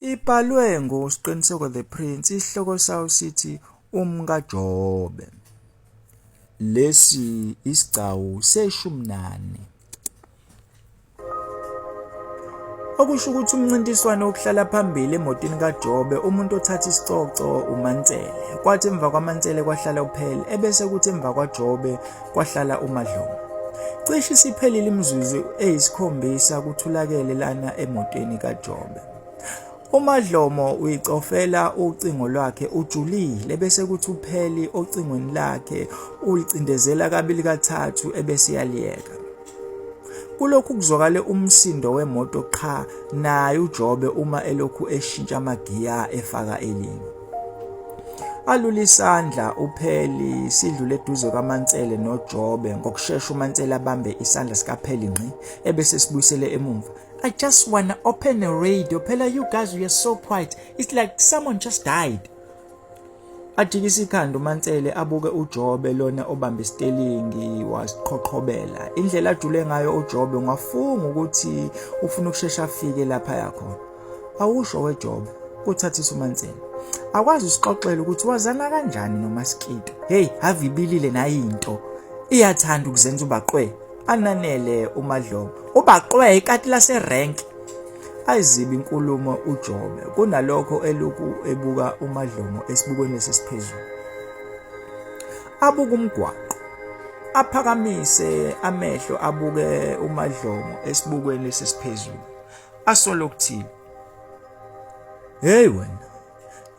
Ibhalwe nguSiqiniseko the Prince, isihloko sayo sithi umkaJobe. Lesi isigcawu se-14. Okusho ukuthi umncintiswano wokuhlala phambili emotini kaJobe, umuntu othatha isicoco uMansele. Kwathi emva kwaMansele kwahlala uPhele, ebese kuthi emva kwaJobe kwahlala uMadlomo. Cishe isiphelile imizuzu eyisikhombisa kuthulakele lana emotweni kaJobe. uMadlomo uyicofela ucingo lwakhe ujulile bese kuthi uPheli ocingweni lakhe ulicindezela kabili kathathu ebese yaliyeka. Kulokhu kuzwakale umsindo wemoto qha naye uJobe uma elokhu eshintsha amagiya efaka elinye. Alula isandla uPheli sidlule eduze kwaMansele noJobe ngokusheshsha uMansele abambe isandla sikaPheli ngqi ebese sibuyisele emumva. I just wanna open a radio. Phela you guys we are so quiet. It's like someone just died. Ajikisa ikhanda uMansele abuke uJobe lona obambe istelingi wasiqhoqhobela. Indlela ajule ngayo uJobe ungafunga ukuthi ufuna ukusheshsha afike lapha yakho. Awusho weJobe kuthathisa uMansele. Akwazi usixoxela ukuthi wazana kanjani noMaskito. Hey, have ibilile nayo into. Iyathanda ukuzenza ubaqwe. Ananele uMadlomo. Ubaqwe ikati lase rank. Ayiziba inkulumo uJobe kunalokho eluku ebuka uMadlomo esibukweni lesesiphezulu. Abuka umgwaqo. Aphakamise amehlo abuke uMadlomo esibukweni lesesiphezulu. Asolo kuthini. Hey wena.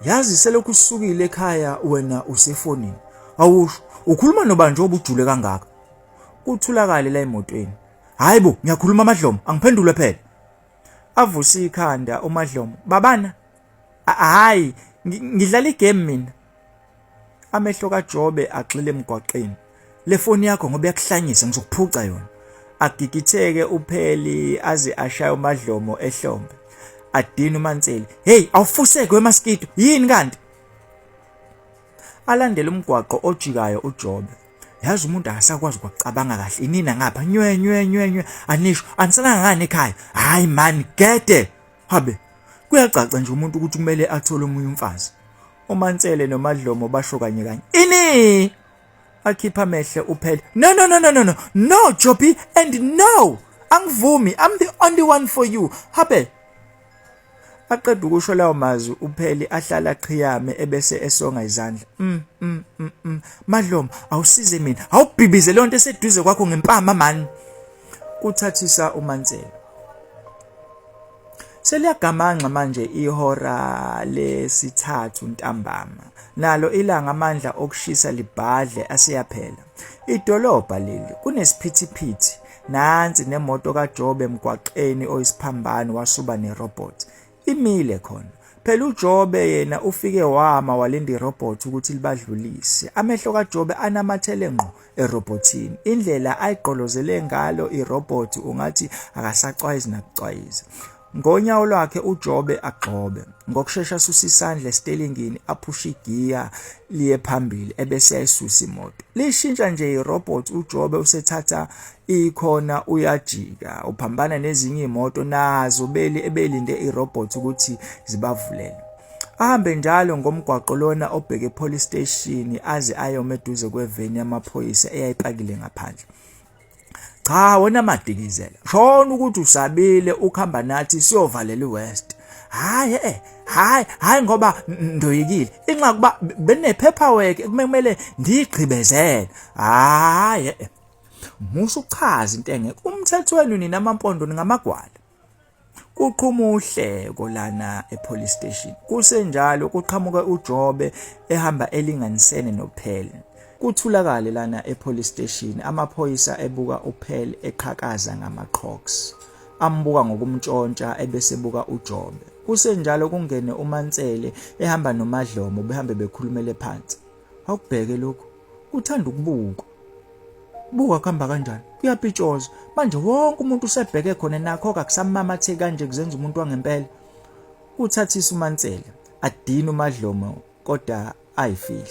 Yazi selokhu usukile ekhaya wena usefonini. Awusho ukhuluma nobanje obujule kangaka. Kuthulakale la emotweni. Hayibo, ngiyakhuluma uMadlomo, angiphendule phela. Avusa ikhanda uMadlomo. Babana? Hayi, ngidlala igame mina. Amehlo kaJobe agxile emgwaqeni. Le foni yakho ngoba yakuhlanyisa ngizokuphuca yona. Agigitheke uPheli aze ashaya uMadlomo ehlombe. Adina uMansele. Hey, awufuseke weMaskito. Yini kanti? Alandela umgwaqo ojikayo uJobe. Yazi umuntu akasakwazi ukucabanga kahle. Inina ngapha nywe. Anisho anisalanga ngani ekhaya. Hayi man, gede. Habe. Kuyacaca nje umuntu ukuthi kumele athole umunye umfazi. uMansele noMadlomo basho kanye. Ini! Akhipha amehlo uPheli. No, Jobi, and no. Angivumi. I'm the only one for you. Habe. Aqeda ukusho lawo mazwi uPheli ahlala aqhiyame ebese esonga izandla. Madlomo awusize mina. Awubhibize lonto eseduze kwakho ngempama man. Kuthathisa uMansele. Seliyagamanga manje ihora lesithathu ntambama. Nalo ilanga amandla okushisa libhadle asiyaphela. Idolobha leli kunesiphithiphithi. Nansi nemoto kaJobe emgwaqeni oyisiphambano wasuba nerobot. Imile khona. Phela uJobe yena ufike wama walinda irobot ukuthi libadlulise. Amehlo kaJobe anamathele ngqo erobotini. Indlela ayiqolozele ngalo irobot ungathi akasacwayizi nakucwayiza. Ngonyawo lwakhe uJobe agxobe. Ngokusheshsha asusa isandla estelingini aphusha igiya liye phambili ebese ayisusa imoto. Lishintsha nje irobot uJobe usethatha ikhona uyajika uphambana nezinye imoto nazo ebelinde irobot ukuthi zibavulele. Ahambe njalo ngomgwaqo lona obheke police station aze ayome eduze kweveni yamaphoyisa eyayipakile ngaphandle. Cha wena madikizela. Shona ukuthi usabile ukhamba nathi siyovalela iWest. Hayi ngoba ndoyikile. Inxa kuba benepaperwork kumele ndigqibezele. Musu uchaza into engeke umthethweni nina amampondo ningamagwala. Kuqhuma uhleko lana epolice station. Kusenjalo kuqhamuka uJobe ehamba elinganisene noPheli. Kuthulakale lana epolice station amaphoyisa ebuka uPheli eqhakaza ngamaCrocs. Ambuka ngokumntshontsha ebese buka uJobe. Kusenjalo kungene uMansele ehamba noMadlomo behambe bekhulumele phansi. Awubheke lokho. Uthanda ukubuka. Buka khamba kanjani? Kuyapitshoza. Manje wonke umuntu usebheke khona nakho akusamamatheki kanje kuzenza umuntu wangempela. Uthathisa uMansele. Adina uMadlomo kodwa ayifihla.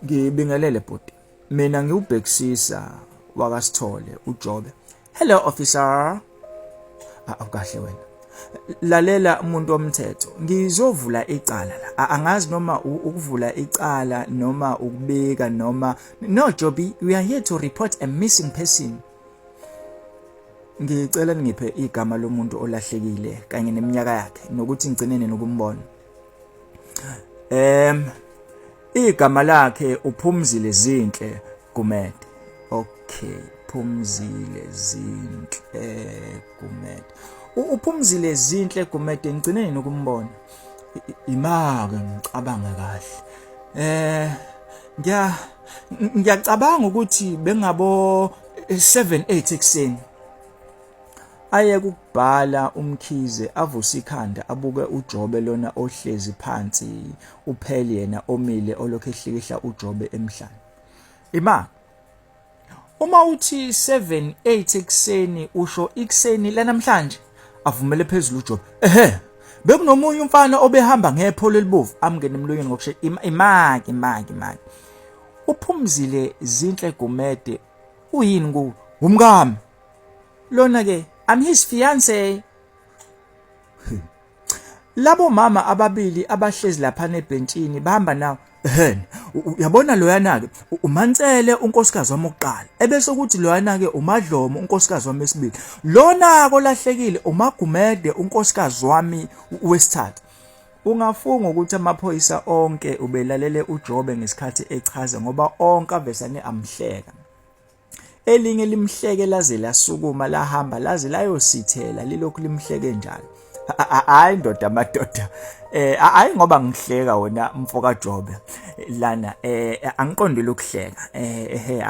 Ngibingelele bhuti. Mina ngiubhekisisa wakasithole uJobe. Hello officer. Awukahle wena. lalela umuntu womthetho, ngizovula icala la. Angazi noma ukuvula icala noma ukubika noma no Jobi, we are here to report a missing person. Ngicela ngiphe igama lomuntu olahlekile kanye neminyaka yakhe nokuthi ngigcinene nokumbona. Igama lakhe uPhumzile Zinhle Gumede. Okay, Phumzile Zinhle Gumede. uPhumzile Zinhle Gumede ngigcinene nokumbona. Imake ngicabanga kahle. Ngiyacabanga ukuthi bengabo 7-8 ekseni. Aye ukubhala uMkhize avusa ikhanda abuke uJobe lona ohlezi phansi upheli yena omile olokho ehlikihla uJobe emhlanje. Ima uma uthi 7-8 ekseni usho ikseni lanamhlanje avumele phezulu uJobe. Bekunomunye umfana obehamba ngepholo elibovu amngene emlonyeni ngokushe imaki. uPhumzile Zinhle Gumede uyini umkami lona ke I'm his fiancé. Labo mama ababili abahlezi lapha nebhentshini bahamba nawo. Uyabona loyana ke uMantsele unkosikazi wami oqala. Ebese ukuthi loyana ke uMadlomo unkosikazi wami wesibili. Lona kolahlekile uMagumede unkosikazi wami wesithathu. Ungafunga ukuthi amaphoyisa onke ubelalele uJobe ngesikhathi echaza ngoba onke avesane amhleka. Elinye limhleke laze lasukuma lahamba laze layosithela lilokhu limhleke njalo. Hayi ndoda madoda. Hayi ngoba ngihleka wona mfoka Jobe lana angiqondile ukuhleka.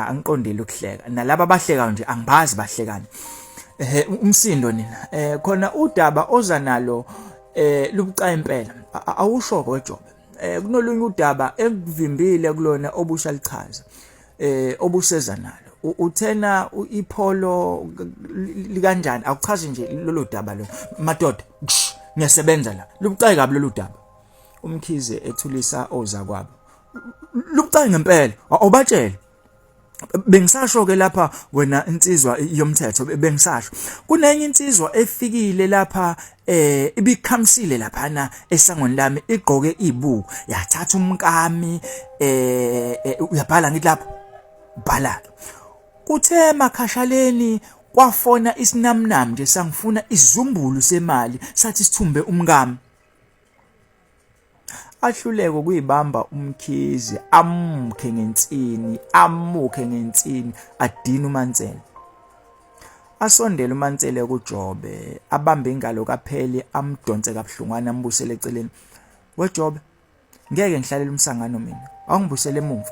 Angiqondile ukuhleka. Nalabo abahleka nje angibazi bahlekani. Umsindo nina. Khona udaba oza nalo lubucayi impela. Awushoko weJobe. Kunolunye udaba ekuvimbile kulona obusha lichaza. Obuseza nalo. Uthena ipholo likanjani akuchaze nje lolu daba lo madoda ngiyasebenza la lubucayi kabi lolu daba. uMkhize ethulisa oza kwabo lubucayi ngempela awubatshele bengisasho ke lapha wena insizwa yomthetho bengisasho kunenye insizwa efikile lapha ibikhamsile lapha na esangweni lami igqoke ibuku yathatha umkami uyabhala ngithi lapha bhala kuthe makhashaleni kwafona isinamnam nje sangifuna isizumbulu semali sathi sithumbe umkami. Ahluleke ukuyibamba uMkhize amukhe ngensini adina uMantsele. Asondela uMantsele kuJobe abambe ingalo kaPheli amdonse kabuhlungwana ambusele eceleni. WeJobe ngeke ngihlalela umsangano mina awungibusele emuva.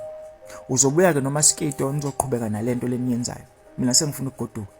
Uzobuya ke noma skito nizoqhubeka nalento leniyenzayo. Mina sengifuna ukugoduka.